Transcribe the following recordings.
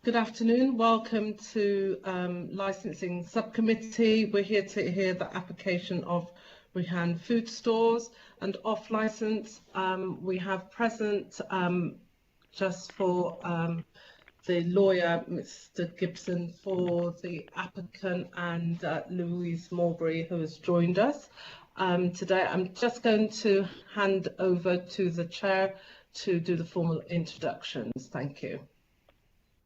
Good afternoon. Welcome to Licensing Subcommittee. We're here to hear the application of Rehan food stores and off license. We have present just for the lawyer, Mr. Gibson, for the applicant, and Louise Marbury, who has joined us today. I'm just going to hand over to the chair to do the formal introductions. Thank you.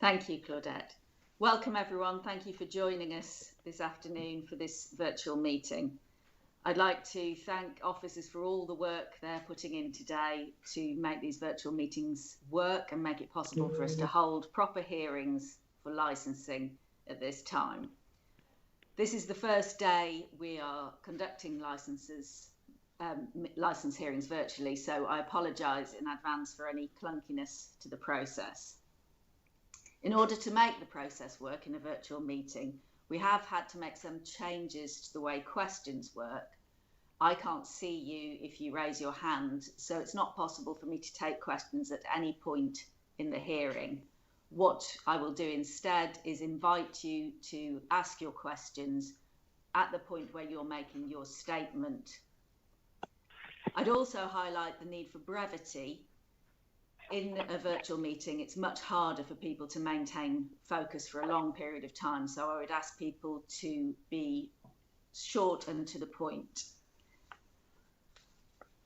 Thank you, Claudette. Welcome, everyone. Thank you for joining us this afternoon for this virtual meeting. I'd like to thank officers for all the work they're putting in today to make these virtual meetings work and make it possible for us to hold proper hearings for licensing at this time. This is the first day we are conducting license hearings virtually, so I apologise in advance for any clunkiness to the process. In order to make the process work in a virtual meeting, we have had to make some changes to the way questions work. I can't see you if you raise your hand, so it's not possible for me to take questions at any point in the hearing. What I will do instead is invite you to ask your questions at the point where you're making your statement. I'd also highlight the need for brevity. In a virtual meeting, it's much harder for people to maintain focus for a long period of time, so I would ask people to be short and to the point.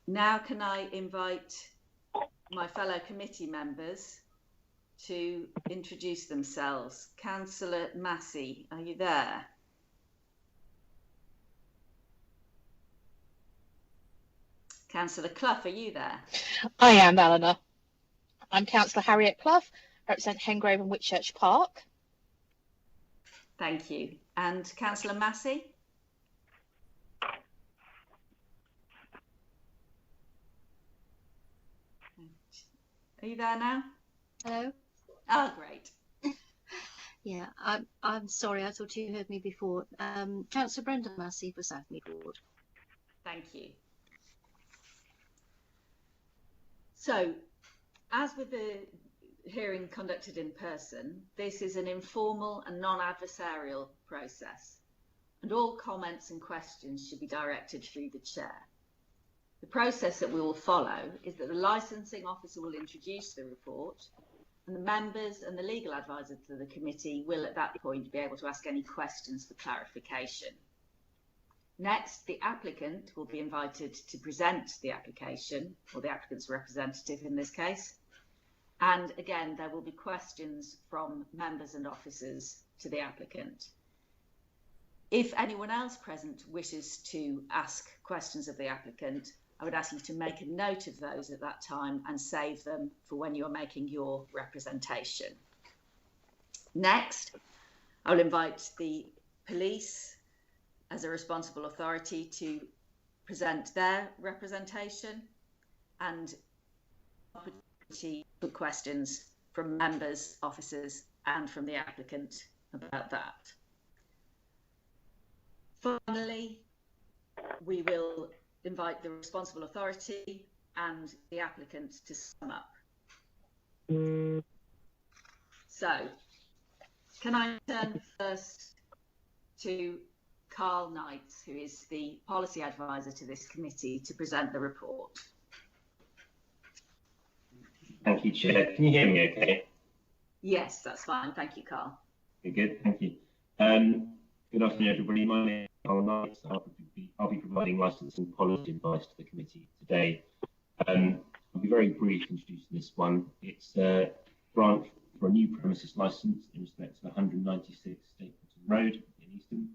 Now can I invite my fellow committee members to introduce themselves. Councillor Massey, are you there? Councillor Clough, are you there? I am, Eleanor. I'm Councillor Harriet Clough, represent Hengrove and Whitchurch Park. Thank you. And Councillor Massey? Are you there now? Hello. Oh, great. Yeah, I'm sorry, I thought you heard me before. Councillor Brenda Massey for Southmead Ward. Thank you. So, as with the hearing conducted in person, this is an informal and non-adversarial process, and all comments and questions should be directed through the chair. The process that we will follow is that the licensing officer will introduce the report, and the members and the legal advisor to the committee will at that point be able to ask any questions for clarification. Next, the applicant will be invited to present the application, or the applicant's representative in this case. And again, there will be questions from members and officers to the applicant. If anyone else present wishes to ask questions of the applicant, I would ask you to make a note of those at that time and save them for when you are making your representation. Next, I will invite the police as a responsible authority to present their representation and opportunity for questions from members, officers, and from the applicant about that. Finally, we will invite the responsible authority and the applicant to sum up. So, can I turn first to Carl Knight, who is the policy advisor to this committee, to present the report. Thank you, Chair. Can you hear me okay? Yes, that's fine. Thank you, Carl. Very good, thank you. Good afternoon, everybody. My name is Carl Knight. I'll be providing licensing policy advice to the committee today. I'll be very brief introducing this one. It's a grant for a new premises licence in respect of 196 Stapleton Road in Easton.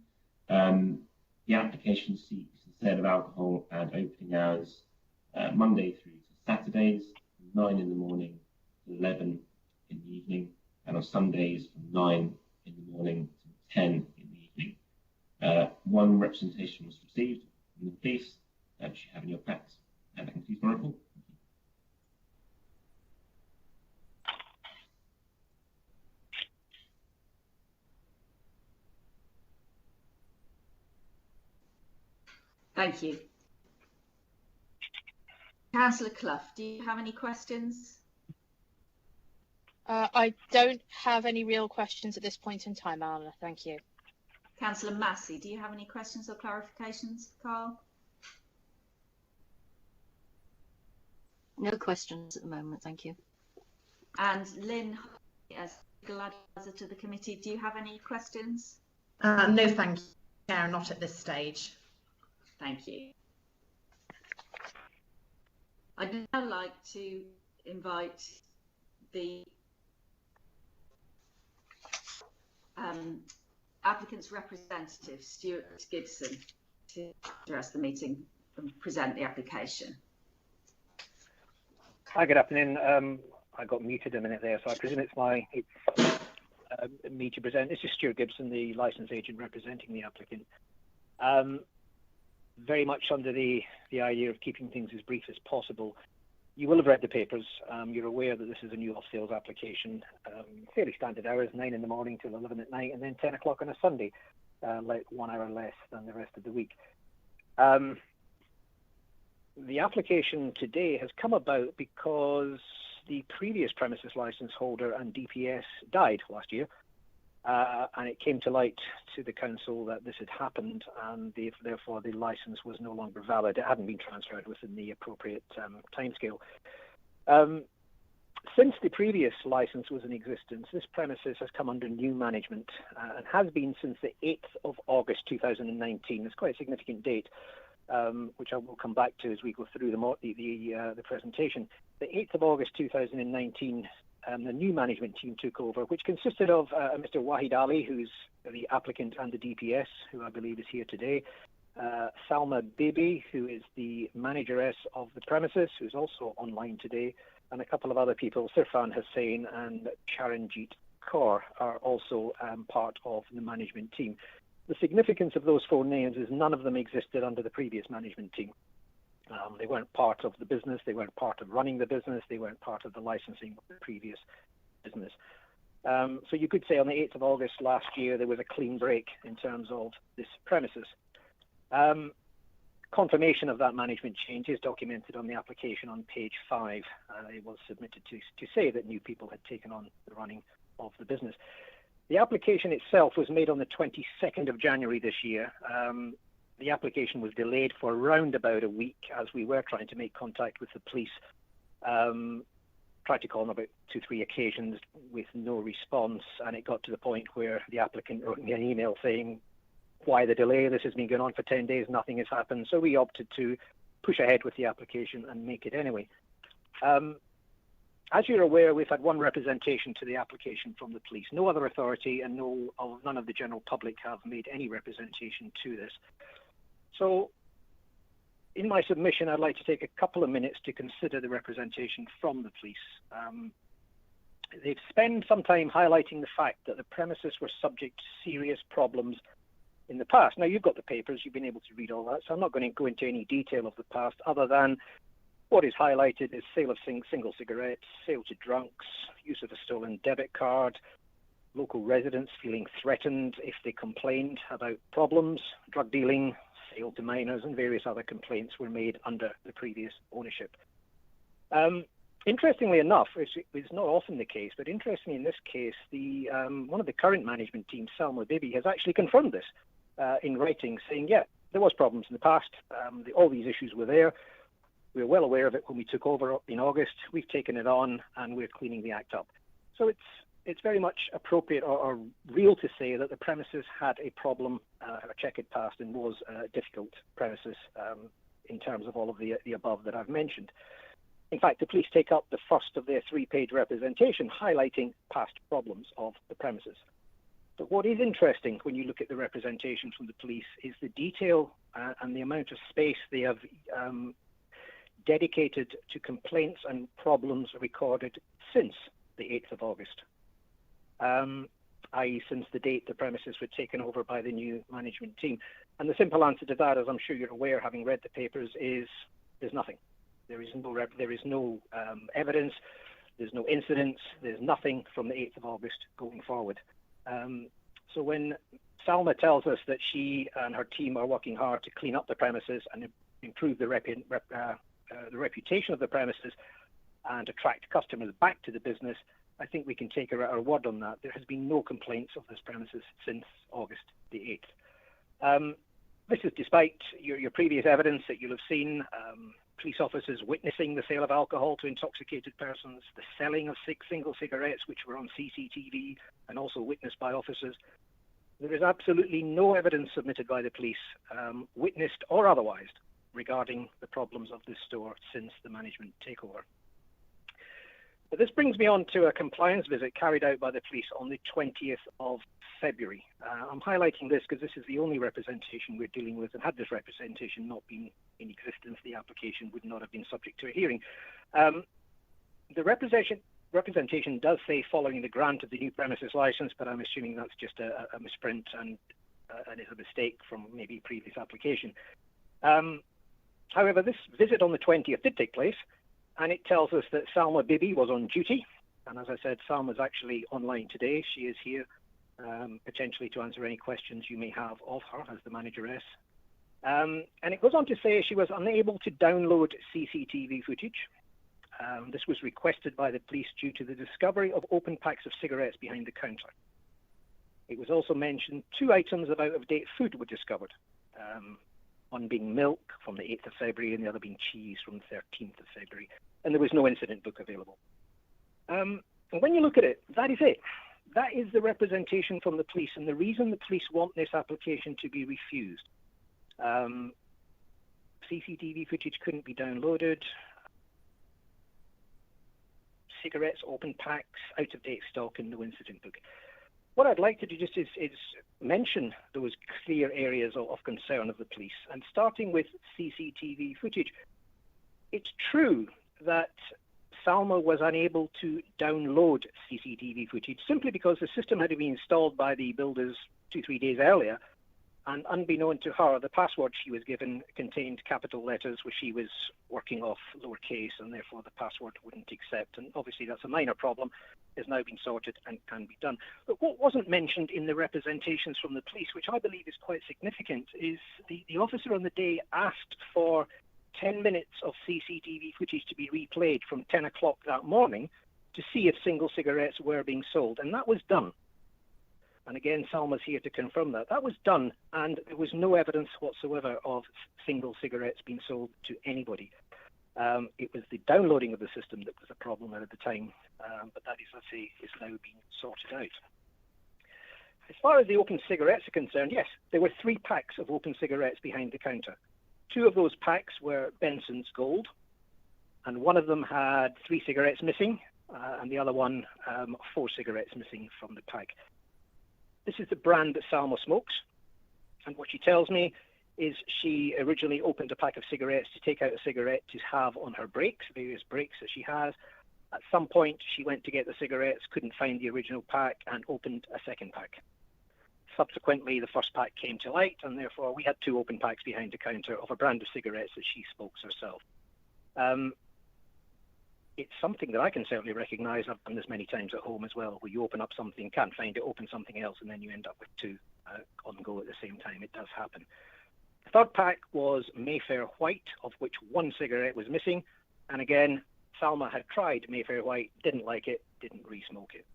The application seeks the sale of alcohol and opening hours Monday through to Saturdays, from 9 in the morning to 11 in the evening, and on Sundays from 9 in the morning to 10 in the evening. One representation was received from the police, which you have in your packs, and that concludes my report. Thank you. Councillor Clough, do you have any questions? I don't have any real questions at this point in time, Alana. Thank you. Councillor Massey, do you have any questions or clarifications, Carl? No questions at the moment, thank you. And Lynn, as legal advisor to the committee, do you have any questions? No, thank you, Chair, not at this stage. Thank you. I'd now like to invite the applicant's representative, Stuart Gibson, to address the meeting and present the application. Hi, good afternoon. I got muted a minute there, so I presume it's me to present. This is Stuart Gibson, the licence agent representing the applicant. Very much under the idea of keeping things as brief as possible. You will have read the papers. You're aware that this is a new off-sales application. Fairly standard hours, 9 in the morning till 11 at night, and then 10 o'clock on a Sunday, like 1 hour less than the rest of the week. The application today has come about because the previous premises license holder and DPS died last year, and it came to light to the council that this had happened, and therefore the license was no longer valid. It hadn't been transferred within the appropriate timescale. Since the previous license was in existence, this premises has come under new management and has been since the 8th of August 2019. It's quite a significant date, which I will come back to as we go through the presentation. The 8th of August 2019, the new management team took over, which consisted of Mr. Wahid Ali, who's the applicant and the DPS, who I believe is here today, Salma Bibi, who is the manageress of the premises, who's also online today, and a couple of other people, Sirfan Hussain and Charanjit Kaur, are also part of the management team. The significance of those 4 names is none of them existed under the previous management team. They weren't part of the business, they weren't part of running the business, they weren't part of the licensing of the previous business. So you could say on the 8th of August last year, there was a clean break in terms of this premises. Confirmation of that management change is documented on the application on page 5. It was submitted to say that new people had taken on the running of the business. The application itself was made on the 22nd of January this year. The application was delayed for around about a week as we were trying to make contact with the police. Tried to call them about 2-3 occasions with no response, and it got to the point where the applicant wrote me an email saying, why the delay? This has been going on for 10 days, nothing has happened. So we opted to push ahead with the application and make it anyway. As you're aware, we've had one representation to the application from the police. No other authority and none of the general public have made any representation to this. So in my submission, I'd like to take a couple of minutes to consider the representation from the police. They've spent some time highlighting the fact that the premises were subject to serious problems in the past. Now, you've got the papers, you've been able to read all that, so I'm not going to go into any detail of the past other than what is highlighted is sale of single cigarettes, sale to drunks, use of a stolen debit card, local residents feeling threatened if they complained about problems, drug dealing, sale to minors, and various other complaints were made under the previous ownership. Interestingly enough, it's not often the case, but interestingly in this case, one of the current management team, Salma Bibi, has actually confirmed this in writing, saying, yeah, there was problems in the past, all these issues were there. We were well aware of it when we took over in August. We've taken it on and we're cleaning the act up. So it's very much appropriate or real to say that the premises had a problem, a check had passed, and was a difficult premises in terms of all of the above that I've mentioned. In fact, the police take up the first of their 3-page representation highlighting past problems of the premises. But what is interesting when you look at the representation from the police is the detail and the amount of space they have dedicated to complaints and problems recorded since the 8th of August, i.e. since the date the premises were taken over by the new management team. And the simple answer to that, as I'm sure you're aware, having read the papers, is there's nothing. There is no evidence, there's no incidents, there's nothing from the 8th of August going forward. So when Salma tells us that she and her team are working hard to clean up the premises and improve the reputation of the premises and attract customers back to the business, I think we can take her at her word on that. There has been no complaints of this premises since August the 8th. This is despite your previous evidence that you'll have seen, police officers witnessing the sale of alcohol to intoxicated persons, the selling of single cigarettes, which were on CCTV and also witnessed by officers. There is absolutely no evidence submitted by the police, witnessed or otherwise, regarding the problems of this store since the management takeover. But this brings me on to a compliance visit carried out by the police on the 20th of February. I'm highlighting this because this is the only representation we're dealing with, and had this representation not been in existence, the application would not have been subject to a hearing. The representation does say following the grant of the new premises license, but I'm assuming that's just a misprint and is a mistake from maybe previous application. However, this visit on the 20th did take place, and it tells us that Salma Bibi was on duty. And as I said, Salma's actually online today. She is here potentially to answer any questions you may have of her as the manageress. And it goes on to say she was unable to download CCTV footage. This was requested by the police due to the discovery of open packs of cigarettes behind the counter. It was also mentioned 2 items of out-of-date food were discovered. One being milk from the 8th of February and the other being cheese from the 13th of February. And there was no incident book available. And when you look at it, that is it. That is the representation from the police, and the reason the police want this application to be refused. CCTV footage couldn't be downloaded. Cigarettes, open packs, out-of-date stock, and no incident book. What I'd like to do just is mention those clear areas of concern of the police. And starting with CCTV footage, it's true that Salma was unable to download CCTV footage simply because the system had been installed by the builders 2-3 days earlier, and unbeknown to her, the password she was given contained capital letters which she was working off lowercase, and therefore the password wouldn't accept. And obviously that's a minor problem, has now been sorted and can be done. But what wasn't mentioned in the representations from the police, which I believe is quite significant, is the officer on the day asked for 10 minutes of CCTV footage to be replayed from 10 o'clock that morning to see if single cigarettes were being sold, and that was done. And again, Salma's here to confirm that. That was done, and there was no evidence whatsoever of single cigarettes being sold to anybody. It was the downloading of the system that was the problem at the time, but that is, let's say, is now being sorted out. As far as the open cigarettes are concerned, yes, there were 3 packs of open cigarettes behind the counter. 2 of those packs were Benson's Gold, and one of them had 3 cigarettes missing, and the other one 4 cigarettes missing from the pack. This is the brand that Salma smokes, and what she tells me is she originally opened a pack of cigarettes to take out a cigarette to have on her breaks, various breaks that she has. At some point, she went to get the cigarettes, couldn't find the original pack, and opened a second pack. Subsequently, the first pack came to light, and therefore we had 2 open packs behind the counter of a brand of cigarettes that she smokes herself. It's something that I can certainly recognise. I've done this many times at home as well, where you open up something, can't find it, open something else, and then you end up with 2 on go at the same time. It does happen. The third pack was Mayfair White, of which 1 cigarette was missing. And again, Salma had tried Mayfair White, didn't like it, didn't re-smoke it.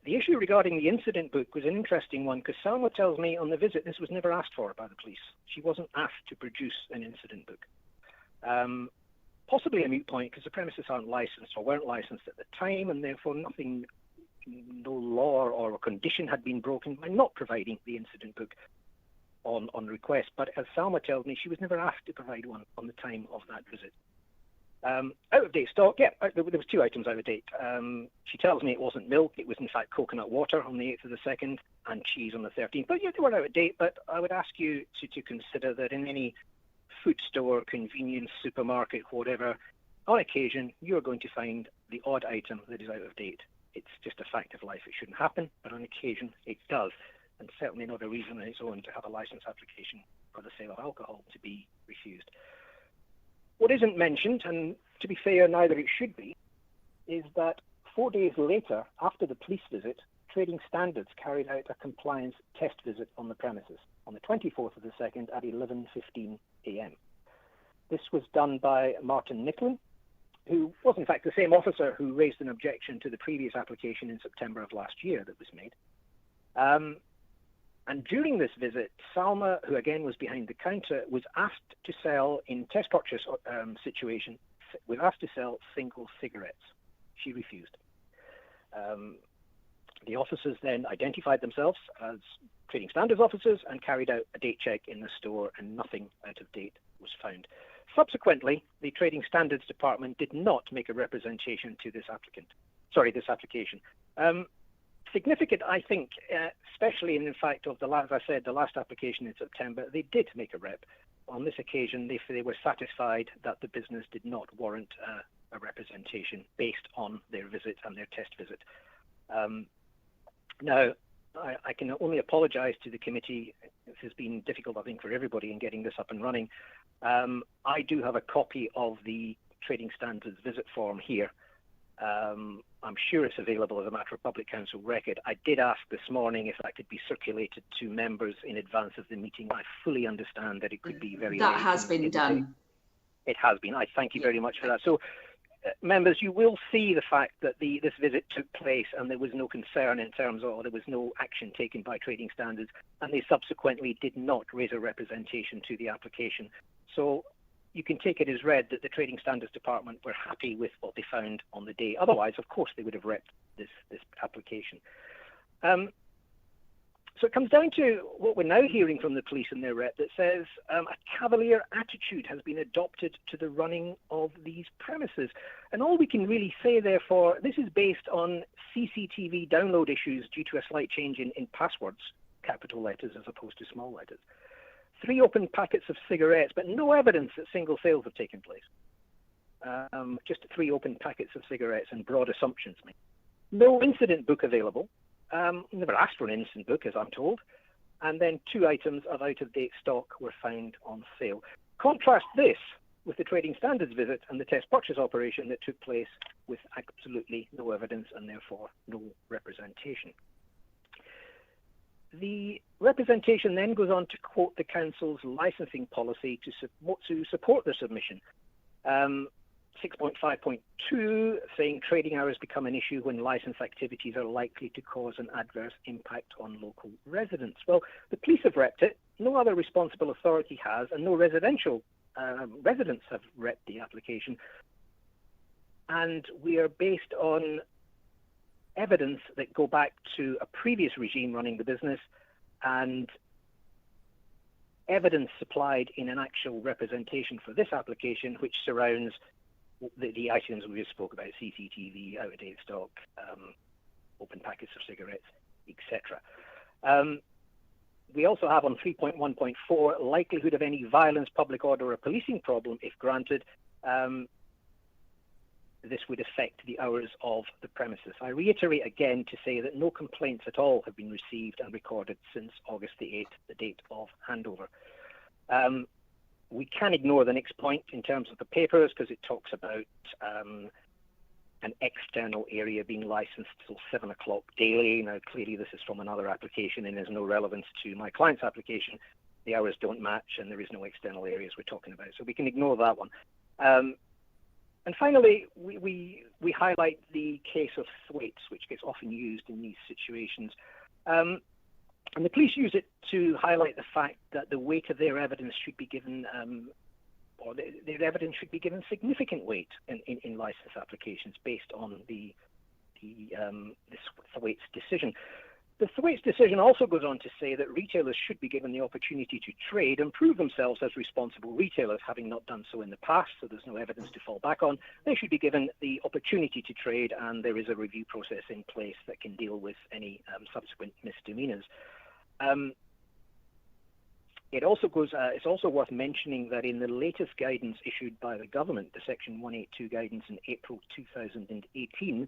The issue regarding the incident book was an interesting one, because Salma tells me on the visit this was never asked for by the police. She wasn't asked to produce an incident book. Possibly a moot point, because the premises aren't licensed or weren't licensed at the time, and therefore no law or condition had been broken by not providing the incident book on request. But as Salma tells me, she was never asked to provide one on the time of that visit. Out-of-date stock, yeah, there was 2 items out of date. She tells me it wasn't milk, it was in fact coconut water on the 8th of the 2nd and cheese on the 13th. But yeah, they were out of date, but I would ask you to consider that in any food store, convenience, supermarket, whatever, on occasion, you're going to find the odd item that is out of date. It's just a fact of life. It shouldn't happen, but on occasion it does, and certainly not a reason on its own to have a license application for the sale of alcohol to be refused. What isn't mentioned, and to be fair, neither it should be, is that 4 days later, after the police visit, Trading Standards carried out a compliance test visit on the premises on the 24th of the 2nd at 11:15 a.m. This was done by Martin Nicklin, who was in fact the same officer who raised an objection to the previous application in September of last year that was made. And during this visit, Salma, who again was behind the counter, was asked to sell, in test purchase situation, was asked to sell single cigarettes. She refused. The officers then identified themselves as trading standards officers and carried out a date check in the store, and nothing out of date was found. Subsequently, the Trading Standards Department did not make a representation to this application. Significant, I think, especially in fact of as I said, the last application in September, they did make a rep. On this occasion, they were satisfied that the business did not warrant a representation based on their visit and their test visit. Now, I can only apologise to the committee. This has been difficult, I think, for everybody in getting this up and running. I do have a copy of the Trading Standards visit form here. I'm sure it's available as a matter of public council record. I did ask this morning if that could be circulated to members in advance of the meeting. I fully understand that it could be very late. That has been done. It has been. I thank you very much for that. So, members, you will see the fact that this visit took place and there was no concern in terms of, or there was no action taken by Trading Standards, and they subsequently did not raise a representation to the application. So you can take it as read that the Trading Standards Department were happy with what they found on the day. Otherwise, of course, they would have repped this application. So it comes down to what we're now hearing from the police and their rep that says a cavalier attitude has been adopted to the running of these premises. And all we can really say, therefore, this is based on CCTV download issues due to a slight change in passwords, capital letters as opposed to small letters. 3 open packets of cigarettes, but no evidence that single sales have taken place. Just 3 open packets of cigarettes and broad assumptions. No incident book available. Never asked for an incident book, as I'm told. And then 2 items of out-of-date stock were found on sale. Contrast this with the Trading Standards visit and the test purchase operation that took place with absolutely no evidence and therefore no representation. The representation then goes on to quote the Council's licensing policy to support the submission. 6.5.2 saying trading hours become an issue when licence activities are likely to cause an adverse impact on local residents. Well, the police have repped it, no other responsible authority has, and no residential residents have repped the application. And we are based on evidence that go back to a previous regime running the business and evidence supplied in an actual representation for this application, which surrounds the items we just spoke about: CCTV, out-of-date stock, open packets of cigarettes, etc. We also have on 3.1.4 likelihood of any violence, public order, or policing problem if granted. This would affect the hours of the premises. I reiterate again to say that no complaints at all have been received and recorded since August the 8th, the date of handover. We can ignore the next point in terms of the papers because it talks about an external area being licensed till 7 o'clock daily. Now, clearly this is from another application and has no relevance to my client's application. The hours don't match and there is no external areas we're talking about. So we can ignore that one. And finally, we highlight the case of Thwaites, which gets often used in these situations. And the police use it to highlight the fact that the weight of their evidence should be given, or their evidence should be given significant weight in license applications based on the Thwaites decision. The Thwaites decision also goes on to say that retailers should be given the opportunity to trade and prove themselves as responsible retailers, having not done so in the past, so there's no evidence to fall back on. They should be given the opportunity to trade, and there is a review process in place that can deal with any subsequent misdemeanors. It's also worth mentioning that in the latest guidance issued by the government, the Section 182 guidance in April 2018,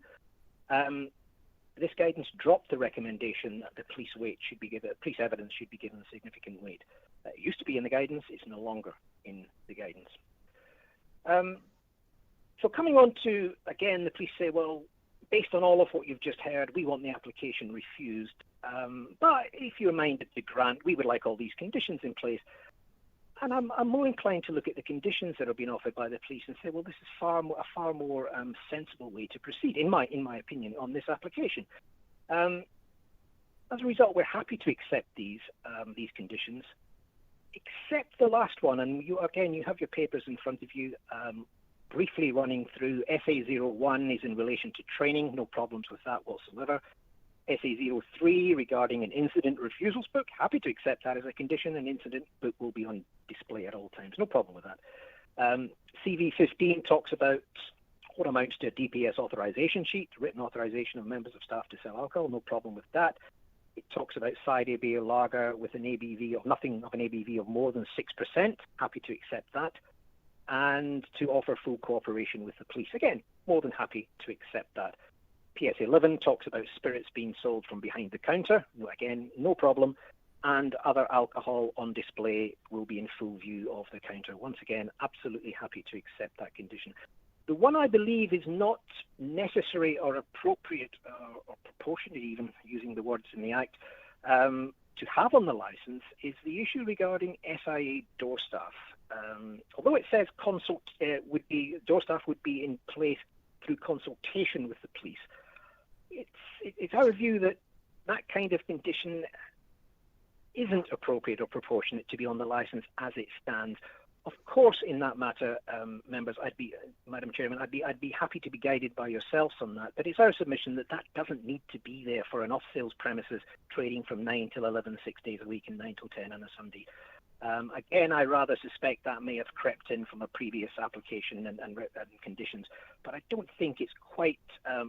this guidance dropped the recommendation that the police evidence should be given significant weight. It used to be in the guidance, it's no longer in the guidance. So coming on to, again, the police say, well, based on all of what you've just heard, we want the application refused. But if you're minded to grant, we would like all these conditions in place. And I'm more inclined to look at the conditions that are being offered by the police and say, well, this is a far more sensible way to proceed, in my opinion, on this application. As a result, we're happy to accept these conditions, except the last one. And you have your papers in front of you. Briefly running through, SA01 is in relation to training, no problems with that whatsoever. SA03 regarding an incident refusals book, happy to accept that as a condition. An incident book will be on display at all times, no problem with that. CV15 talks about what amounts to a DPS authorization sheet, written authorization of members of staff to sell alcohol, no problem with that. It talks about cider, beer, lager with an ABV of nothing of an ABV of more than 6%, happy to accept that. And to offer full cooperation with the police. Again, more than happy to accept that. PS11 talks about spirits being sold from behind the counter. Again, no problem. And other alcohol on display will be in full view of the counter. Once again, absolutely happy to accept that condition. The one I believe is not necessary or appropriate or proportionate, even using the words in the Act, to have on the licence is the issue regarding SIA door staff. Although it says door staff would be in place through consultation with the police, it's our view that that kind of condition isn't appropriate or proportionate to be on the licence as it stands. Of course, in that matter, members, Madam Chairman, I'd be happy to be guided by yourselves on that. But it's our submission that doesn't need to be there for an off-sales premises trading from 9 till 11, 6 days a week, and 9 till 10 on a Sunday. Again, I rather suspect that may have crept in from a previous application and conditions, but I don't think it's quite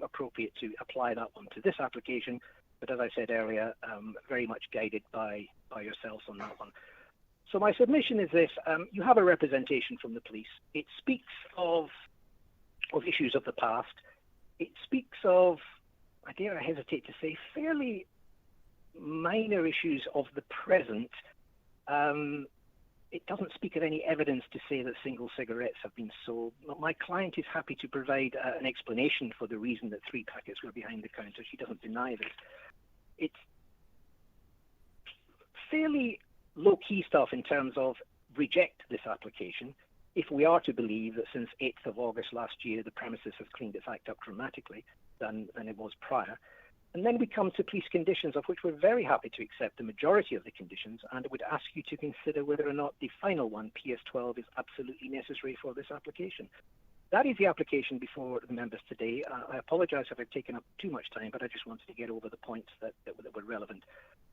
appropriate to apply that one to this application. But as I said earlier, very much guided by yourselves on that one. So my submission is this: you have a representation from the police. It speaks of issues of the past. It speaks of, I dare I hesitate to say, fairly minor issues of the present. It doesn't speak of any evidence to say that single cigarettes have been sold. My client is happy to provide an explanation for the reason that 3 packets were behind the counter. She doesn't deny this. It's fairly low-key stuff in terms of reject this application if we are to believe that since 8th of August last year, the premises have cleaned its act up dramatically than it was prior. And then we come to police conditions, of which we're very happy to accept the majority of the conditions, and would ask you to consider whether or not the final one, PS12, is absolutely necessary for this application. That is the application before the members today. I apologise if I've taken up too much time, but I just wanted to get over the points that were relevant.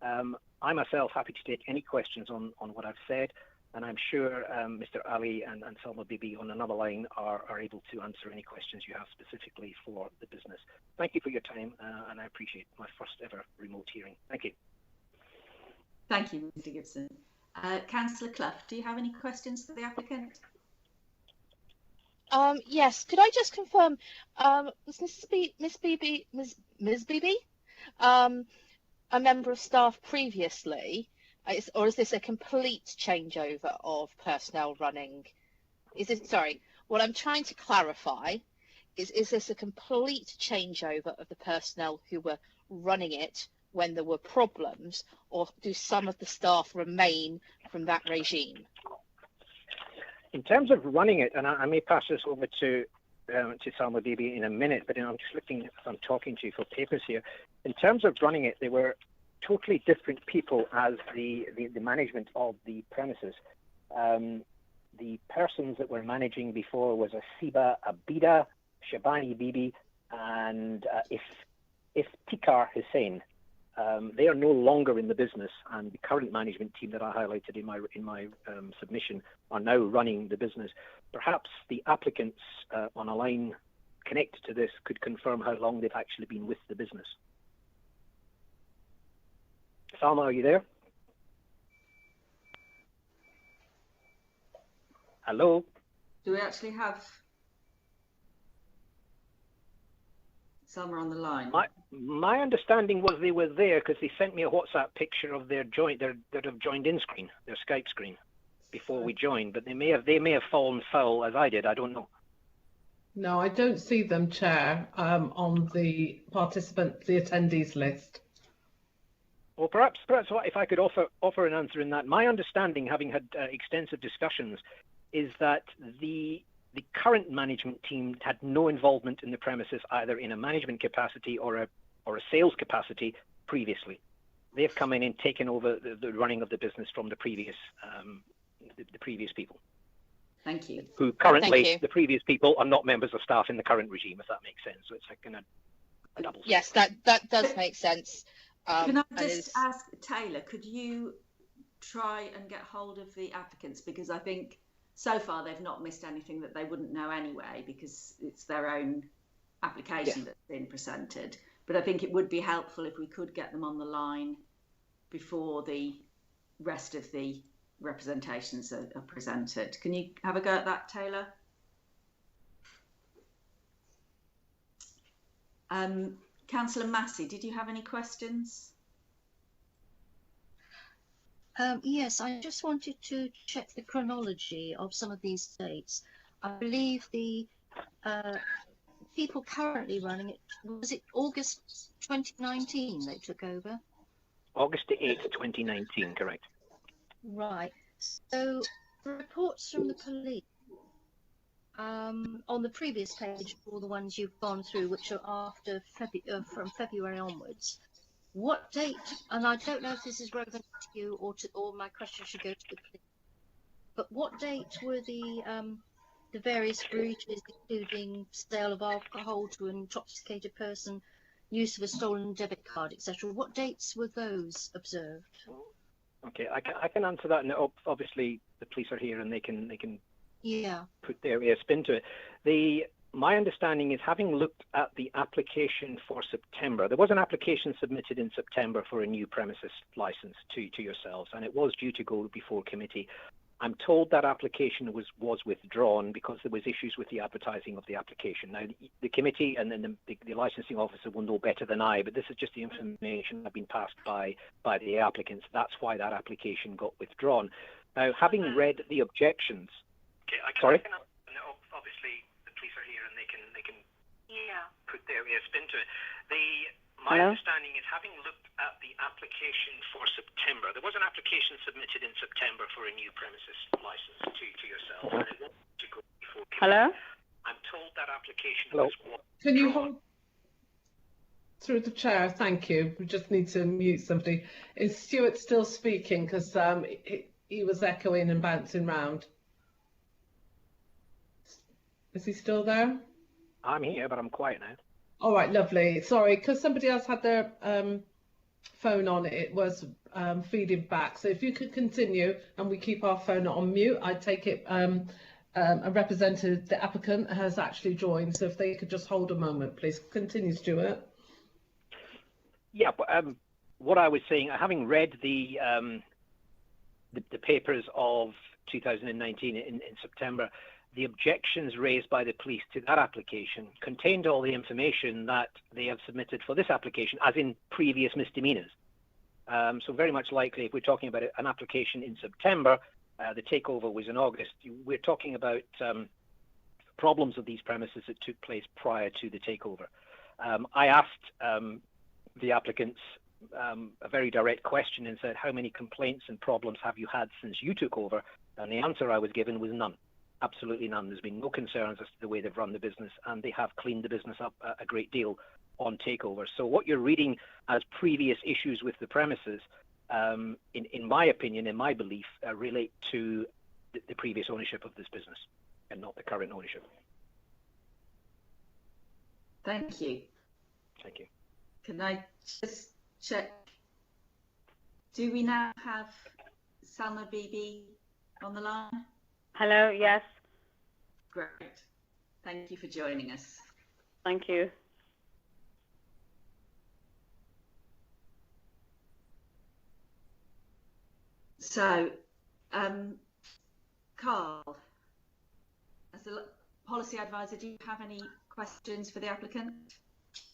I myself happy to take any questions on what I've said, and I'm sure Mr. Ali and Salma Bibi on another line are able to answer any questions you have specifically for the business. Thank you for your time, and I appreciate my first ever remote hearing. Thank you. Thank you, Mr. Gibson. Councillor Clough, do you have any questions for the applicant? Yes, could I just confirm, was Ms. Beebe a member of staff previously, or is this a complete changeover of personnel running? What I'm trying to clarify is this a complete changeover of the personnel who were running it when there were problems, or do some of the staff remain from that regime? In terms of running it, and I may pass this over to Salma Bibi in a minute, but I'm just looking, I'm talking to you for papers here. In terms of running it, they were totally different people as the management of the premises. The persons that were managing before was Asiba Abida, Shabani Bibi, and Iftikhar Hussain. They are no longer in the business, and the current management team that I highlighted in my submission are now running the business. Perhaps the applicants on a line connected to this could confirm how long they've actually been with the business. Salma, are you there? Hello? Do we actually have Salma on the line? My understanding was they were there because they sent me a WhatsApp picture of their joined-in screen, their Skype screen, before we joined. But they may have fallen foul as I did. I don't know. No, I don't see them, Chair, on the attendees list. Well, perhaps if I could offer an answer in that. My understanding, having had extensive discussions, is that the current management team had no involvement in the premises either in a management capacity or a sales capacity previously. They've come in and taken over the running of the business from the previous people. Thank you. Who currently, the previous people are not members of staff in the current regime, if that makes sense. So it's like kind of a double. Yes, that does make sense. Can I just ask Taylor, could you try and get hold of the applicants? Because I think so far they've not missed anything that they wouldn't know anyway, because it's their own application that's been presented. But I think it would be helpful if we could get them on the line before the rest of the representations are presented. Can you have a go at that, Taylor? Councillor Massey, did you have any questions? Yes, I just wanted to check the chronology of some of these dates. I believe the people currently running it, was it August 2019 they took over? August the 8th, 2019, correct. Right. So reports from the police on the previous page, all the ones you've gone through, which are after from February onwards. What date? And I don't know if this is relevant to you or my question should go to the police. But what date were the various breaches, including sale of alcohol to an intoxicated person, use of a stolen debit card, etc.? What dates were those observed? Okay, I can answer that. And obviously, the police are here and they can put their spin to it. My understanding is, having looked at the application for September, there was an application submitted in September for a new premises license to yourselves, and it was due to go before committee. I'm told that application was withdrawn because there was issues with the advertising of the application. Now, the committee and then the licensing officer will know better than I, but this is just the information I've been passed by the applicants. That's why that application got withdrawn. Now, having read the objections, sorry. Obviously, the police are here and they can put their spin to it. My understanding is, having looked at the application for September, there was an application submitted in September for a new premises license to yourself, and it was to go before. Hello? I'm told that application was. Can you hold through the chair? Thank you. We just need to mute somebody. Is Stuart still speaking? Because he was echoing and bouncing round. Is he still there? I'm here, but I'm quiet now. All right, lovely. Sorry, because somebody else had their phone on, it was feeding back. So if you could continue and we keep our phone on mute, I take it a representative, the applicant, has actually joined. So if they could just hold a moment, please. Continue, Stuart. Yeah, but what I was saying, having read the papers of 2019 in September, the objections raised by the police to that application contained all the information that they have submitted for this application, as in previous misdemeanors. So very much likely, if we're talking about an application in September, the takeover was in August, we're talking about problems of these premises that took place prior to the takeover. I asked the applicants a very direct question and said, how many complaints and problems have you had since you took over? And the answer I was given was none. Absolutely none. There's been no concerns as to the way they've run the business, and they have cleaned the business up a great deal on takeover. So what you're reading as previous issues with the premises, in my opinion, in my belief, relate to the previous ownership of this business and not the current ownership. Thank you. Thank you. Can I just check? Do we now have Salma Bibi on the line? Hello, yes. Great. Thank you for joining us. Thank you. So, Carl, as the policy advisor, do you have any questions for the applicant?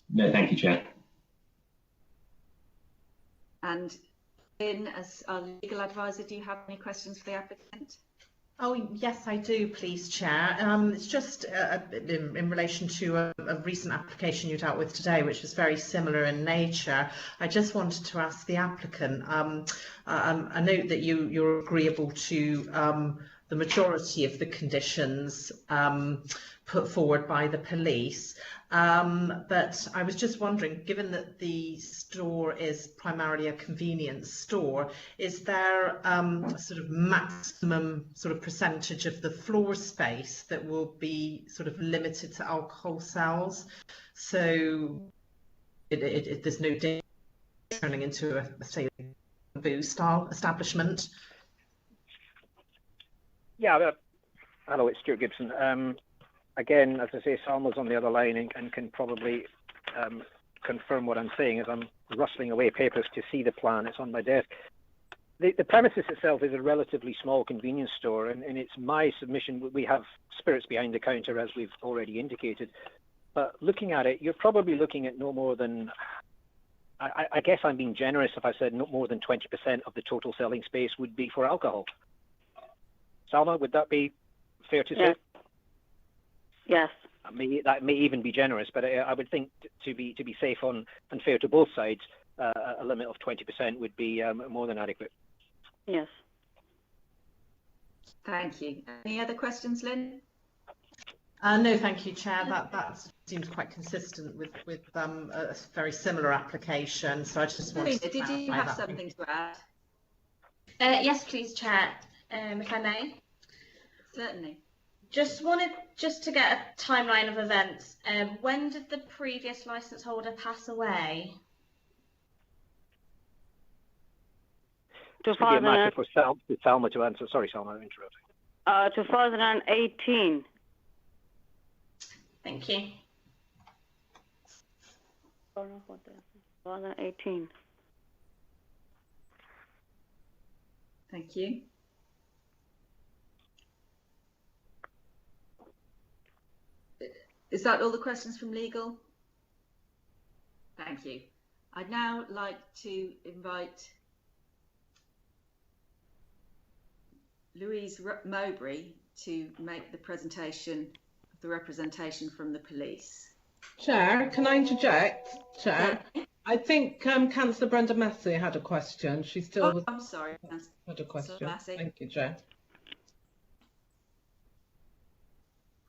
No, thank you, Chair. And Lynn, as our legal advisor, do you have any questions for the applicant? Oh, yes, I do, please, Chair. It's just in relation to a recent application you dealt with today, which was very similar in nature. I just wanted to ask the applicant, I note that you're agreeable to the majority of the conditions put forward by the police. But I was just wondering, given that the store is primarily a convenience store, is there a sort of maximum sort of percentage of the floor space that will be sort of limited to alcohol sales? So there's no danger of turning into a say booze style establishment. Yeah, hello, it's Stuart Gibson. Again, as I say, Salma's on the other line and can probably confirm what I'm saying as I'm rustling away papers to see the plan. It's on my desk. The premises itself is a relatively small convenience store, and it's my submission. We have spirits behind the counter, as we've already indicated. But looking at it, you're probably looking at no more than, I guess I'm being generous if I said no more than 20% of the total selling space would be for alcohol. Salma, would that be fair to say? Yes. That may even be generous, but I would think to be safe and fair to both sides, a limit of 20% would be more than adequate. Yes. Thank you. Any other questions, Lynn? No, thank you, Chair. That seems quite consistent with a very similar application. So I just wanted to did you have something to add? Yes, please, Chair, if I may. Certainly. Just wanted to get a timeline of events. When did the previous licence holder pass away? This would be a matter for Salma to answer. Sorry, Salma, I'm interrupting. 2018. Thank you. 2018. Thank you. Is that all the questions from legal? Thank you. I'd now like to invite Louise Mowbray to make the presentation of the representation from the police. Chair, can I interject? Chair, I think Councillor Brenda Massey had a question. She still was. I'm sorry. Had a question. Thank you, Chair.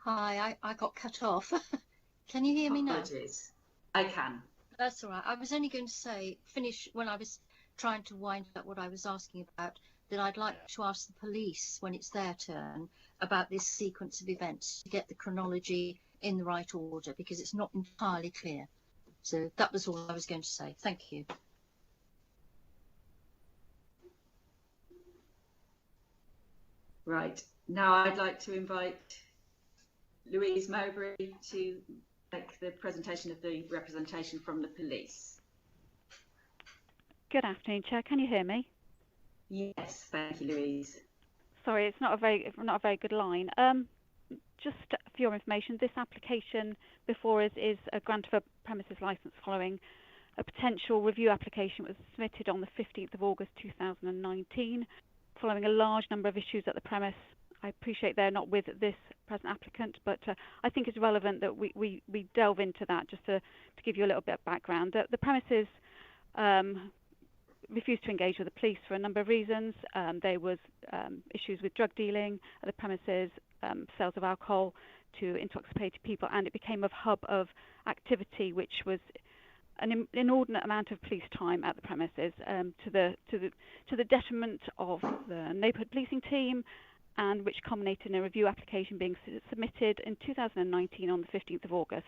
Hi, I got cut off. Can you hear me now? Apologies. I can. That's all right. I was only going to say, finish when I was trying to wind up what I was asking about, that I'd like to ask the police when it's their turn about this sequence of events to get the chronology in the right order, because it's not entirely clear. So that was all I was going to say. Thank you. Right. Now I'd like to invite Louise Mowbray to make the presentation of the representation from the police. Good afternoon, Chair. Can you hear me? Yes, thank you, Louise. Sorry, it's not a very good line. Just for your information, this application before us is a grant of a premises licence following a potential review application that was submitted on the 15th of August 2019, following a large number of issues at the premise. I appreciate they're not with this present applicant, but I think it's relevant that we delve into that just to give you a little bit of background. The premises refused to engage with the police for a number of reasons. There was issues with drug dealing at the premises, sales of alcohol to intoxicated people, and it became a hub of activity which was an inordinate amount of police time at the premises, to the detriment of the neighbourhood policing team, and which culminated in a review application being submitted in 2019 on the 15th of August.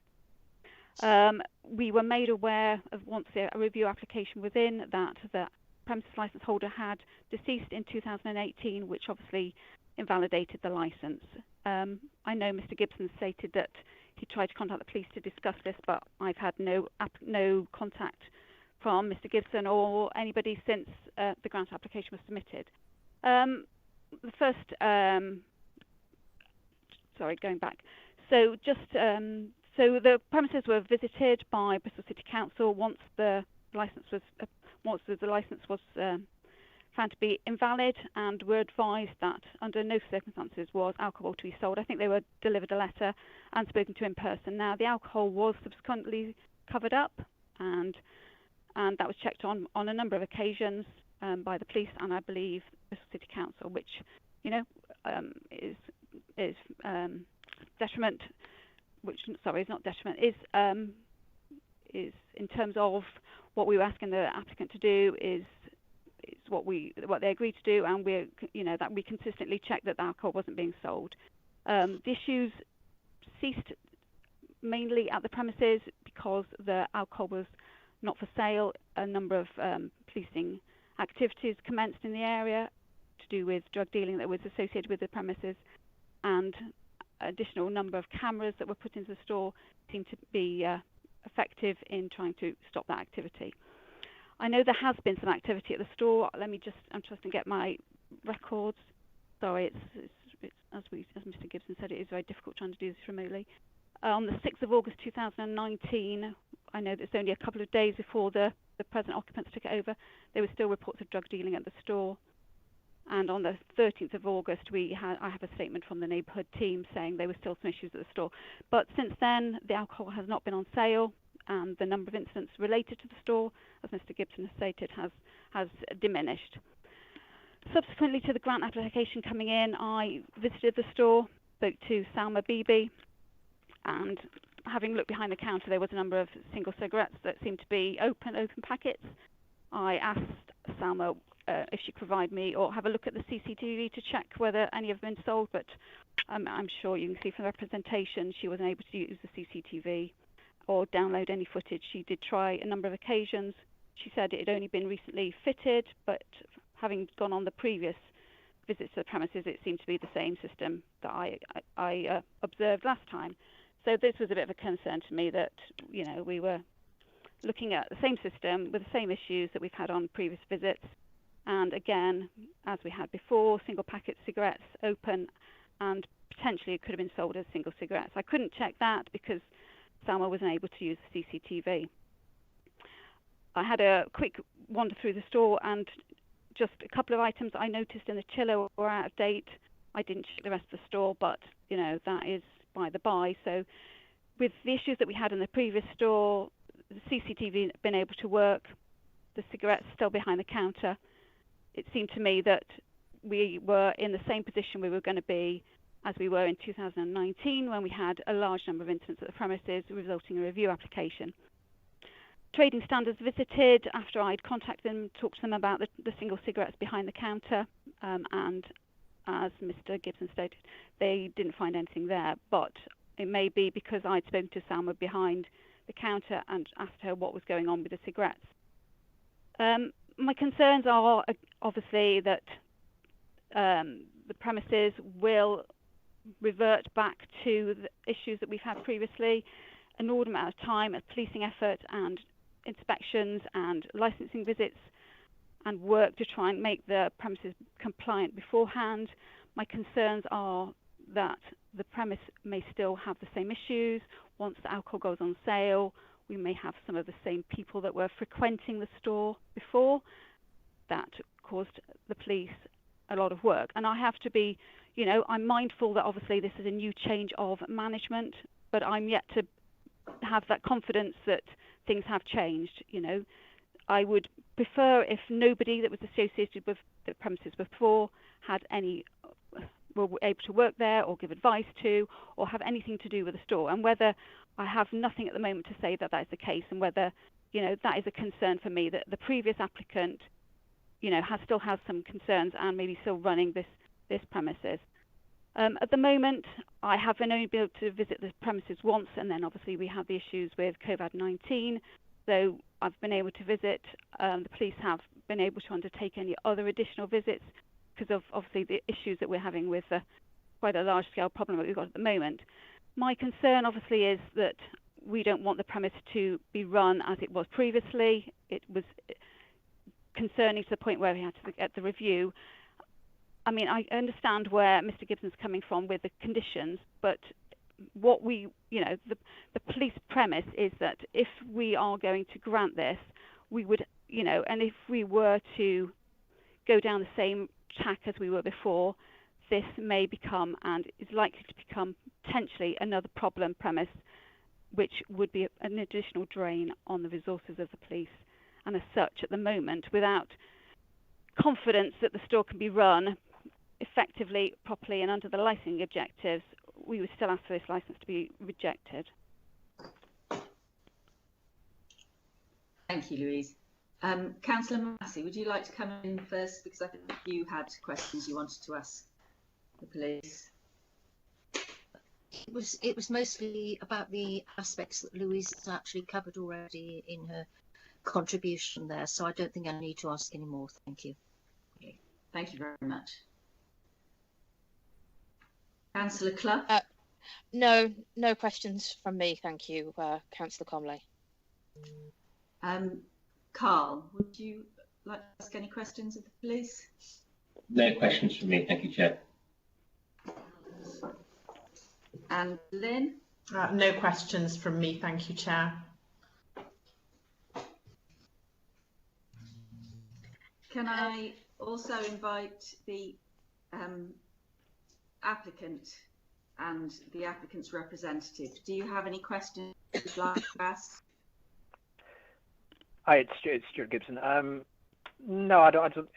We were made aware of, once a review application was in, that the premises licence holder had deceased in 2018, which obviously invalidated the licence. I know Mr Gibson stated that he tried to contact the police to discuss this, but I've had no contact from Mr Gibson or anybody since the grant application was submitted. Sorry, going back. So the premises were visited by Bristol City Council once the licence was found to be invalid, and were advised that under no circumstances was alcohol to be sold. I think they were delivered a letter and spoken to in person. Now, the alcohol was subsequently covered up, and that was checked on a number of occasions by the police and I believe Bristol City Council, which, you know, is detriment. Which, sorry, is not detriment. Is in terms of what we were asking the applicant to do is what they agreed to do, and we're, you know, that we consistently checked that the alcohol wasn't being sold. The issues ceased mainly at the premises because the alcohol was not for sale. A number of policing activities commenced in the area to do with drug dealing that was associated with the premises, and additional number of cameras that were put into the store seemed to be effective in trying to stop that activity. I know there has been some activity at the store. I'm just to get my records. Sorry, it's as Mr. Gibson said, it is very difficult trying to do this remotely. On the 6th of August 2019, I know that it's only a couple of days before the present occupants took it over, there were still reports of drug dealing at the store. And on the 13th of August, I have a statement from the neighbourhood team saying there were still some issues at the store. But since then, the alcohol has not been on sale, and the number of incidents related to the store, as Mr. Gibson has stated, has diminished. Subsequently to the grant application coming in, I visited the store, spoke to Salma Bibi, and having looked behind the counter, there was a number of single cigarettes that seemed to be open packets. I asked Salma if she could provide me or have a look at the CCTV to check whether any have been sold, but I'm sure you can see from the representation she wasn't able to use the CCTV or download any footage. She did try a number of occasions. She said it had only been recently fitted, but having gone on the previous visits to the premises, it seemed to be the same system that I observed last time. So this was a bit of a concern to me that, you know, we were looking at the same system with the same issues that we've had on previous visits. And again, as we had before, single packet cigarettes open, and potentially it could have been sold as single cigarettes. I couldn't check that because Salma wasn't able to use the CCTV. I had a quick wander through the store, and just a couple of items I noticed in the chiller were out of date. I didn't check the rest of the store, but, you know, that is by the by. So with the issues that we had in the previous store, the CCTV had been able to work, the cigarettes still behind the counter. It seemed to me that we were in the same position we were going to be as we were in 2019 when we had a large number of incidents at the premises resulting in a review application. Trading standards visited after I'd contacted them, talked to them about the single cigarettes behind the counter, and as Mr. Gibson stated, they didn't find anything there, but it may be because I'd spoken to Salma behind the counter and asked her what was going on with the cigarettes. My concerns are obviously that the premises will revert back to the issues that we've had previously. An inordinate amount of time of policing effort and inspections and licensing visits and work to try and make the premises compliant beforehand. My concerns are that the premise may still have the same issues. Once the alcohol goes on sale, we may have some of the same people that were frequenting the store before. That caused the police a lot of work. And I have to be, you know, I'm mindful that obviously this is a new change of management, but I'm yet to have that confidence that things have changed. You know, I would prefer if nobody that was associated with the premises before had any, were able to work there or give advice to or have anything to do with the store. And whether I have nothing at the moment to say that that is the case, and whether, you know, that is a concern for me, that the previous applicant, you know, still has some concerns and maybe still running this premises. At the moment, I have been only able to visit the premises once, and then obviously we have the issues with COVID-19. So I've been able to visit. The police have been able to undertake any other additional visits because of obviously the issues that we're having with quite a large-scale problem that we've got at the moment. My concern obviously is that we don't want the premise to be run as it was previously. It was concerning to the point where we had to get the review. I mean, I understand where Mr. Gibson's coming from with the conditions, but what we, you know, the police premise is that if we are going to grant this, we would, you know, and if we were to go down the same track as we were before, this may become and is likely to become potentially another problem premise, which would be an additional drain on the resources of the police. And as such, at the moment, without confidence that the store can be run effectively, properly, and under the licensing objectives, we would still ask for this license to be rejected. Thank you, Louise. Councillor Massey, would you like to come in first? Because I think you had questions you wanted to ask the police. It was mostly about the aspects that Louise has actually covered already in her contribution there, so I don't think I need to ask any more. Thank you. Okay. Thank you very much. Councillor Clough? No questions from me, thank you, Councillor Comley. Carl, would you like to ask any questions of the police? No questions from me, thank you, Chair. And Lynn? No questions from me, thank you, Chair. Can I also invite the applicant and the applicant's representative? Do you have any questions you'd like to ask? Hi, it's Stuart Gibson. No, I don't.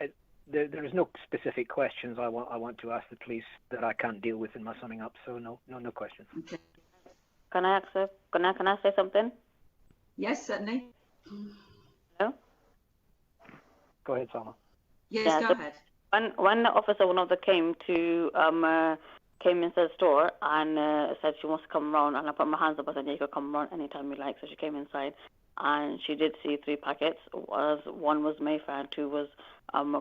There is no specific questions I want to ask the police that I can't deal with in my summing up. So no questions. Okay. Can I say something? Yes, certainly. No? Go ahead, Salma. Yes, Yeah, go so ahead. When the officer, one of them came into the store and said she wants to come around, and I put my hands up and said, you can come around anytime you like. So she came inside and she did see 3 packets. One was Mayfair and 2 was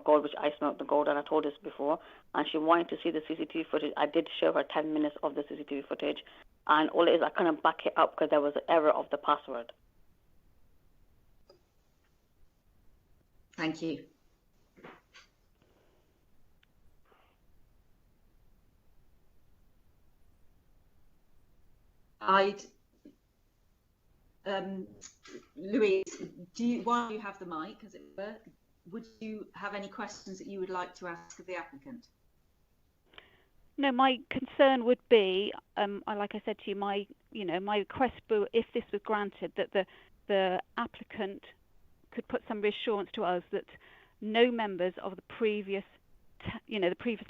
gold, which I smoked the gold, and I told this before. And she wanted to see the CCTV footage. I did show her 10 minutes of the CCTV footage, and all it is, I couldn't back it up because there was an error of the password. Thank you. Louise, while you have the mic, as it were, would you have any questions that you would like to ask of the applicant? No, my concern would be, like I said to you, my request, if this was granted, that the applicant could put some reassurance to us that no members of the previous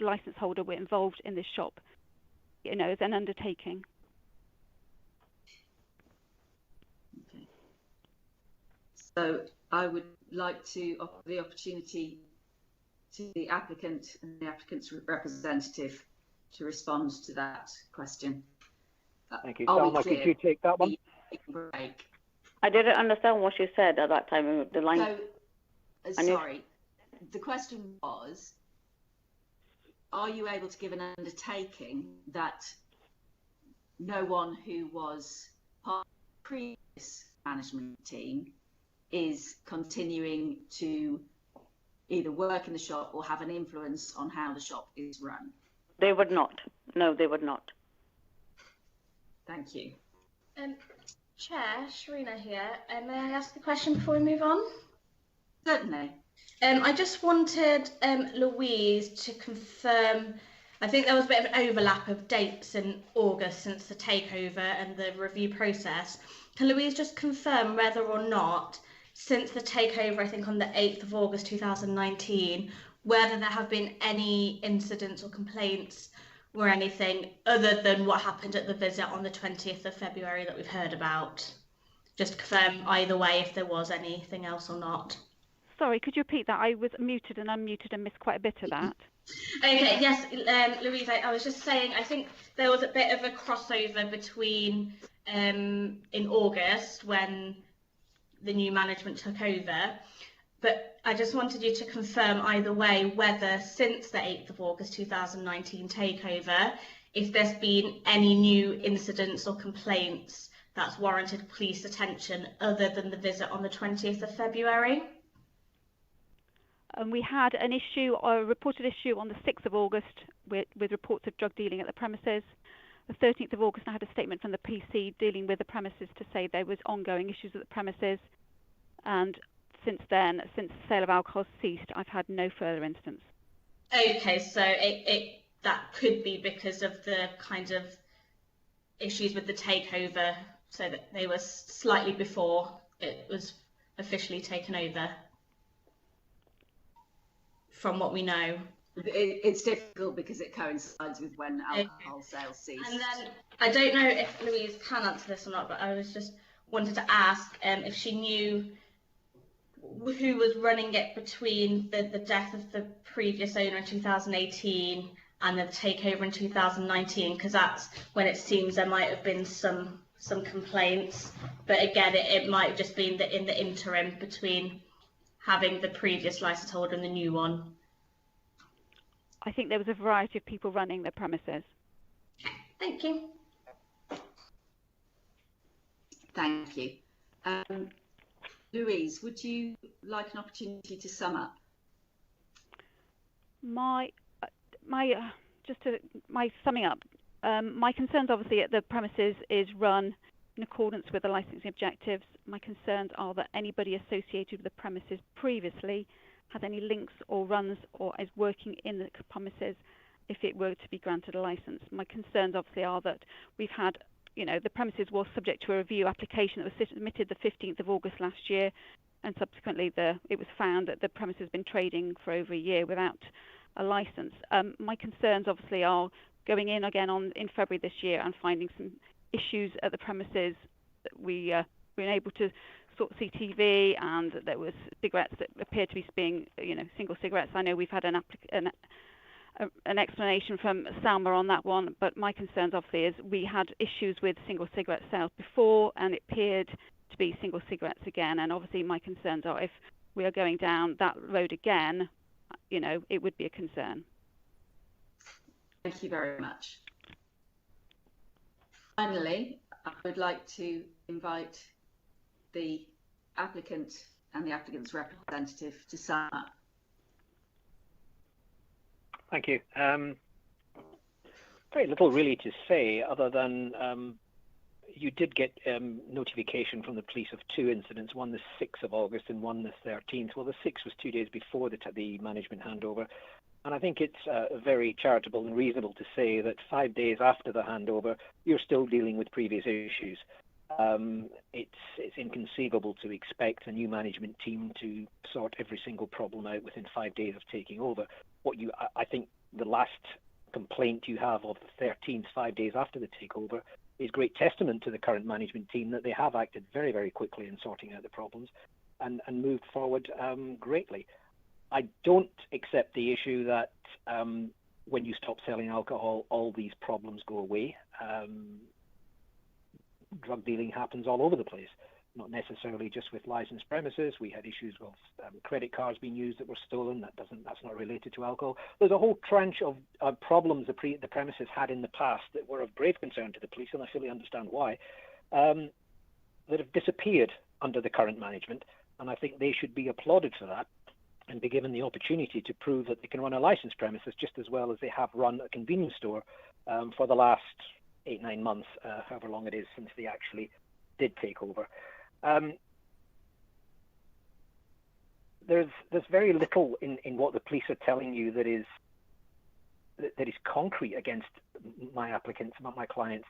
license holder were involved in this shop, as an undertaking. Okay. So I would like to offer the opportunity to the applicant and the applicant's representative to respond to that question. Thank you. Salma, could you take that one? Break. I didn't understand what she said at that time. The line. Sorry. The question was, are you able to give an undertaking that no one who was part of the previous management team is continuing to either work in the shop or have an influence on how the shop is run? They would not. No, they would not. Thank you. Chair, Sharina here. May I ask a question before we move on? Certainly. I just wanted Louise to confirm, I think there was a bit of an overlap of dates in August since the takeover and the review process. Can Louise just confirm whether or not, since the takeover, I think on the 8th of August 2019, whether there have been any incidents or complaints or anything other than what happened at the visit on the 20th of February that we've heard about? Just confirm either way if there was anything else or not. Sorry, could you repeat that? I was muted and unmuted and missed quite a bit of that. Okay, yes, Louise, I was just saying, I think there was a bit of a crossover between in August when the new management took over, but I just wanted you to confirm either way whether since the 8th of August 2019 takeover, if there's been any new incidents or complaints that's warranted police attention other than the visit on the 20th of February. And we had an issue, a reported issue on the 6th of August with reports of drug dealing at the premises. The 13th of August, I had a statement from the PC dealing with the premises to say there was ongoing issues at the premises. And since then, since the sale of alcohol ceased, I've had no further incidents. Okay, so that could be because of the kind of issues with the takeover, so that they were slightly before it was officially taken over, from what we know. It's difficult because it coincides with when alcohol sales ceased. And then I don't know if Louise can answer this or not, but I was just wanted to ask if she knew who was running it between the death of the previous owner in 2018 and the takeover in 2019, because that's when it seems there might have been some complaints. But again, it might have just been in the interim between having the previous license holder and the new one. I think there was a variety of people running the premises. Thank you. Thank you. Louise, would you like an opportunity to sum up? My summing up. My concerns, obviously, at the premises is run in accordance with the licensing objectives. My concerns are that anybody associated with the premises previously has any links or runs or is working in the premises if it were to be granted a license. My concerns, obviously, are that we've had, the premises was subject to a review application that was submitted the 15th of August last year, and subsequently it was found that the premise has been trading for over a year without a license. My concerns, obviously, are going in again in February this year and finding some issues at the premises. That we were able to sort CCTV, and there was cigarettes that appeared to be being, single cigarettes. I know we've had an explanation from Salma on that one, but my concerns obviously is we had issues with single cigarette sales before, and it appeared to be single cigarettes again. And obviously my concerns are if we are going down that road again, it would be a concern. Thank you very much. Finally, I would like to invite the applicant and the applicant's representative to sum up. Thank you. Very little really to say other than you did get notification from the police of two incidents, one the 6th of August and one the 13th. Well, the 6th was 2 days before the management handover. And I think it's very charitable and reasonable to say that 5 days after the handover, you're still dealing with previous issues. It's inconceivable to expect a new management team to sort every single problem out within 5 days of taking over. I think the last complaint you have of the 13th, 5 days after the takeover, is great testament to the current management team that they have acted very, very quickly in sorting out the problems and moved forward greatly. I don't accept the issue that when you stop selling alcohol, all these problems go away. Drug dealing happens all over the place, not necessarily just with licensed premises. We had issues with credit cards being used that were stolen. That's not related to alcohol. There's a whole tranche of problems the premises had in the past that were of grave concern to the police, and I fully understand why, that have disappeared under the current management, and I think they should be applauded for that and be given the opportunity to prove that they can run a licensed premises just as well as they have run a convenience store for the last 8-9 months, however long it is since they actually did take over. There's very little in what the police are telling you that is concrete against my applicants, my clients.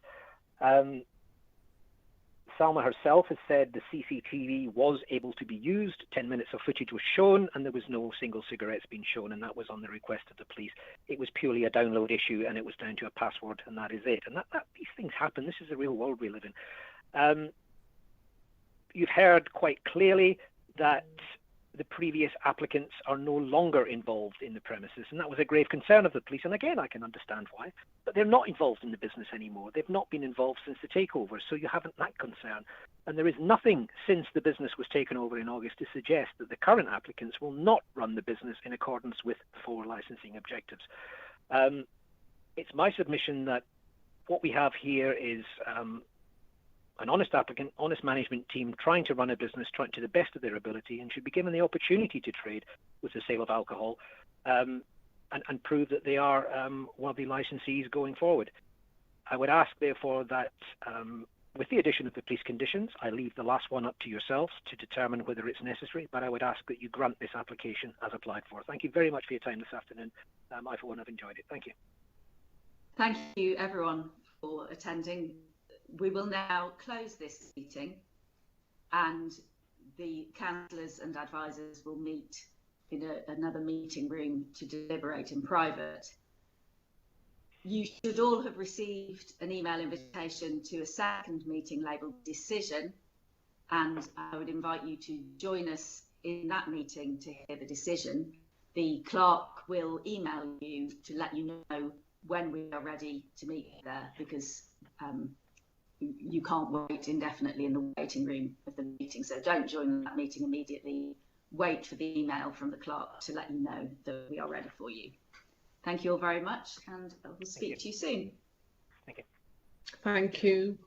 Salma herself has said the CCTV was able to be used. 10 minutes of footage was shown, and there was no single cigarettes being shown, and that was on the request of the police. It was purely a download issue, and it was down to a password, and that is it. And these things happen. This is the real world we live in. You've heard quite clearly that the previous applicants are no longer involved in the premises, and that was a grave concern of the police. And again, I can understand why, but they're not involved in the business anymore. They've not been involved since the takeover, so you haven't that concern. And there is nothing since the business was taken over in August to suggest that the current applicants will not run the business in accordance with 4 licensing objectives. It's my submission that what we have here is an honest applicant, honest management team trying to run a business, trying to the best of their ability, and should be given the opportunity to trade with the sale of alcohol and prove that they are one of the licensees going forward. I would ask, therefore, that With the addition of the police conditions, I leave the last one up to yourselves to determine whether it's necessary, but I would ask that you grant this application as applied for. Thank you very much for your time this afternoon. I, for one, have enjoyed it. Thank you. Thank you, everyone, for attending. We will now close this meeting, and the councillors and advisors will meet in another meeting room to deliberate in private. You should all have received an email invitation to a second meeting labelled Decision, and I would invite you to join us in that meeting to hear the decision. The clerk will email you to let you know when we are ready to meet there, because you can't wait indefinitely in the waiting room of the meeting. So don't join that meeting immediately. Wait for the email from the clerk to let you know that we are ready for you. Thank you all very much, and we'll speak to you soon. Thank you. Thank you.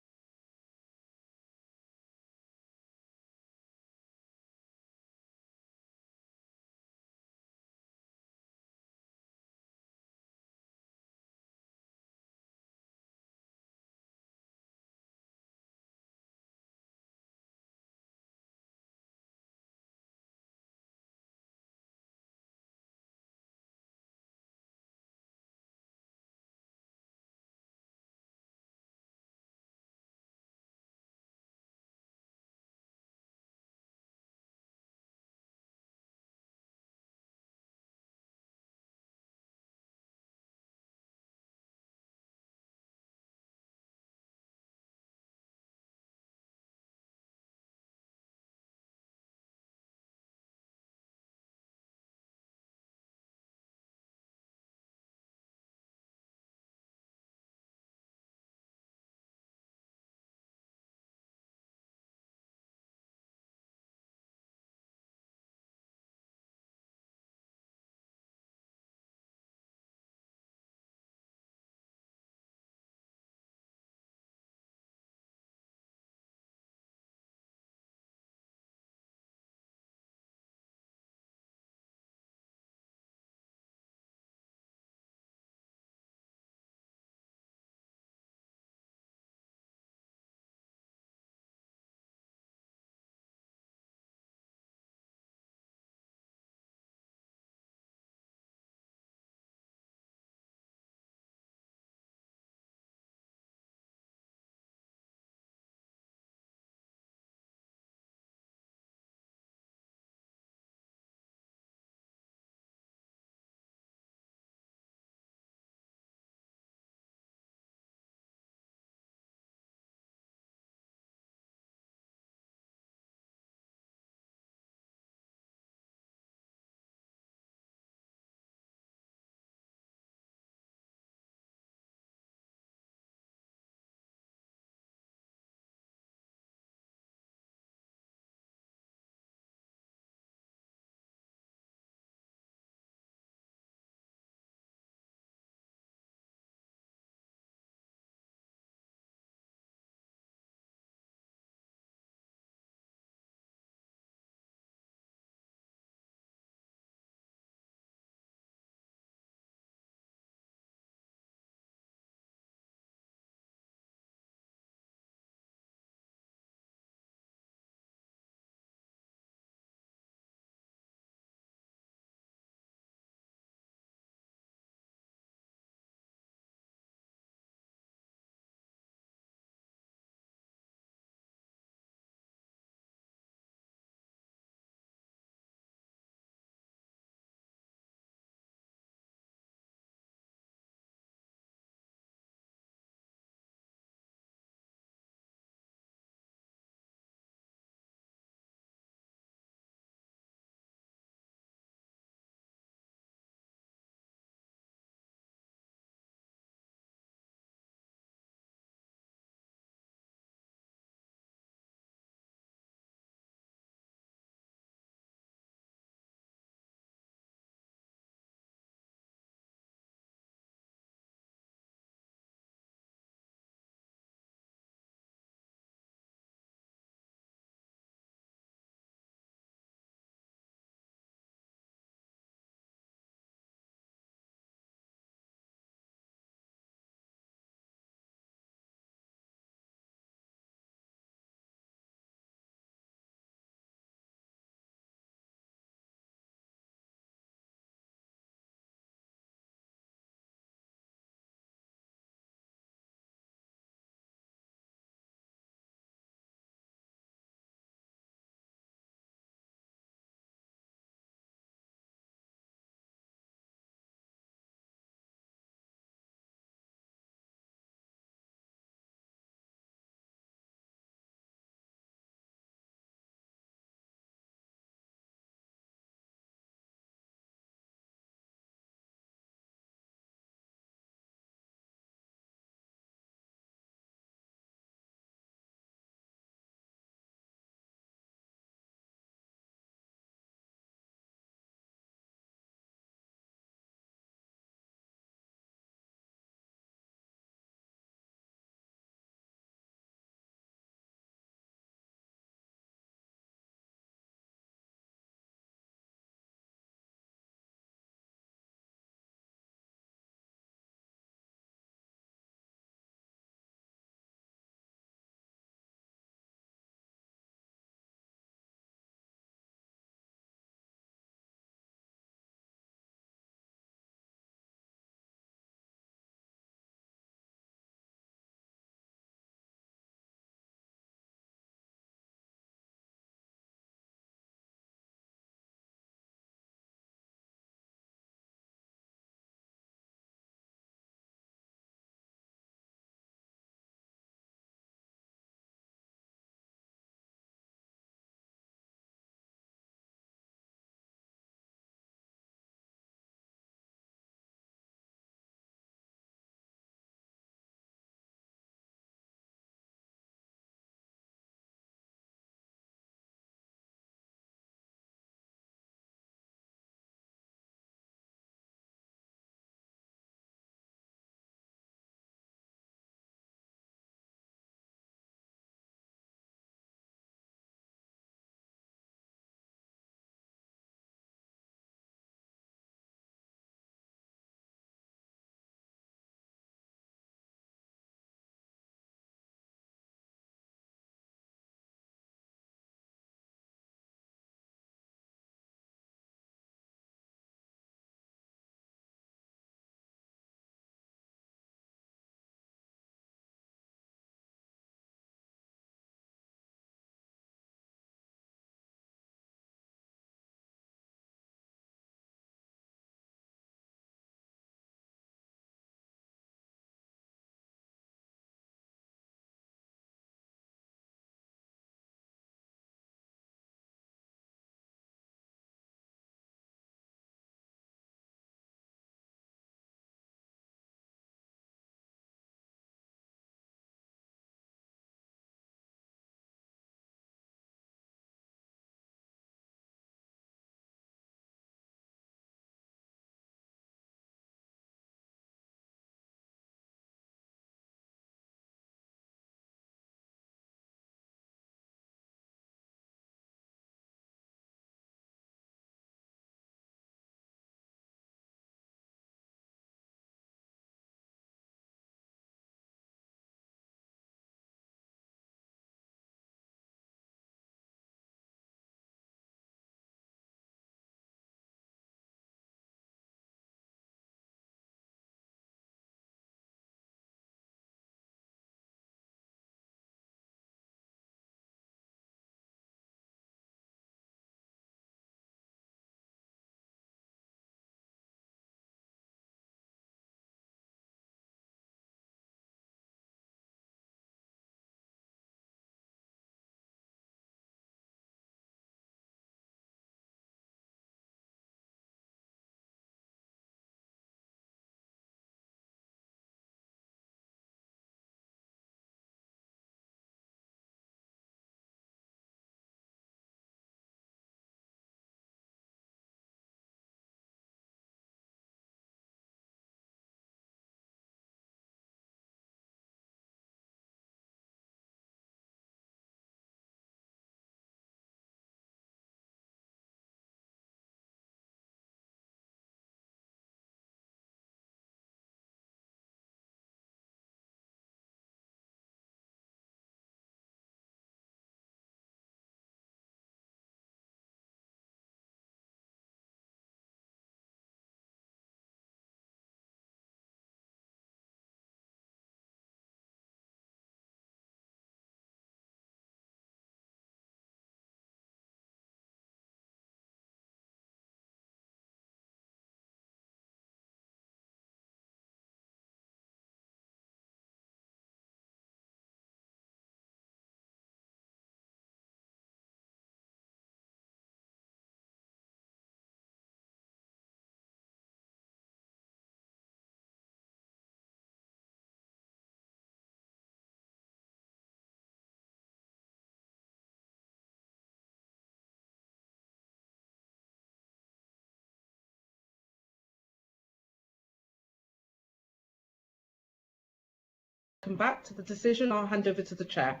come back to the decision. I'll hand over to the chair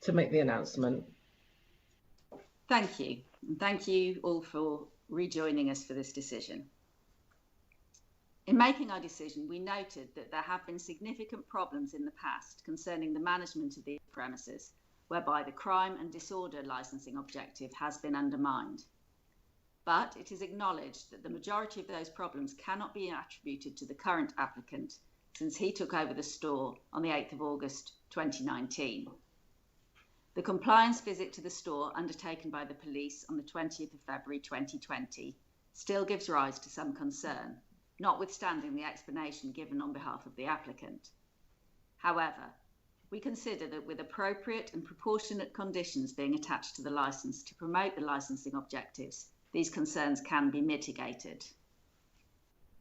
to make the announcement. Thank you. And thank you all for rejoining us for this decision. In making our decision, we noted that there have been significant problems in the past concerning the management of these premises, whereby the crime and disorder licensing objective has been undermined. But it is acknowledged that the majority of those problems cannot be attributed to the current applicant, since he took over the store on the 8th of August 2019. The compliance visit to the store undertaken by the police on the 20th of February 2020 still gives rise to some concern, notwithstanding the explanation given on behalf of the applicant. However, we consider that with appropriate and proportionate conditions being attached to the licence to promote the licensing objectives, these concerns can be mitigated.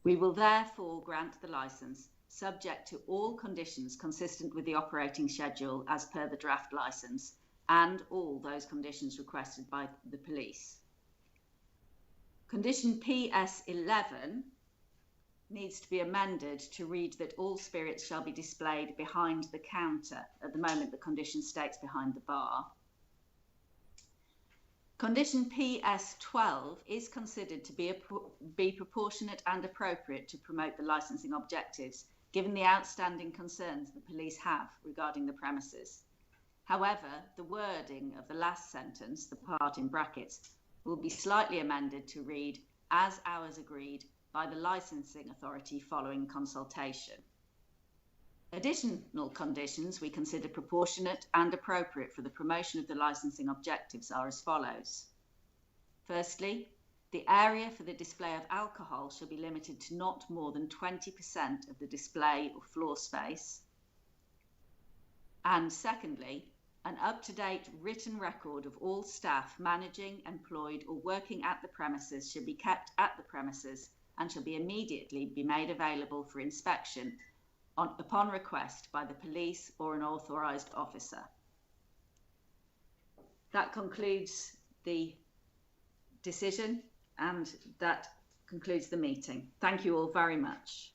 We will therefore grant the licence subject to all conditions consistent with the operating schedule as per the draft licence and all those conditions requested by the police. Condition PS11 needs to be amended to read that all spirits shall be displayed behind the counter. At the moment, the condition states behind the bar. Condition PS12 is considered to be proportionate and appropriate to promote the licensing objectives, given the outstanding concerns the police have regarding the premises. However, the wording of the last sentence, the part in brackets, will be slightly amended to read, as hours agreed by the licensing authority following consultation. Additional conditions we consider proportionate and appropriate for the promotion of the licensing objectives are as follows. Firstly, the area for the display of alcohol shall be limited to not more than 20% of the display or floor space. And secondly, an up-to-date written record of all staff managing, employed or working at the premises should be kept at the premises and shall be immediately made available for inspection upon request by the police or an authorised officer. That concludes the decision and that concludes the meeting. Thank you all very much.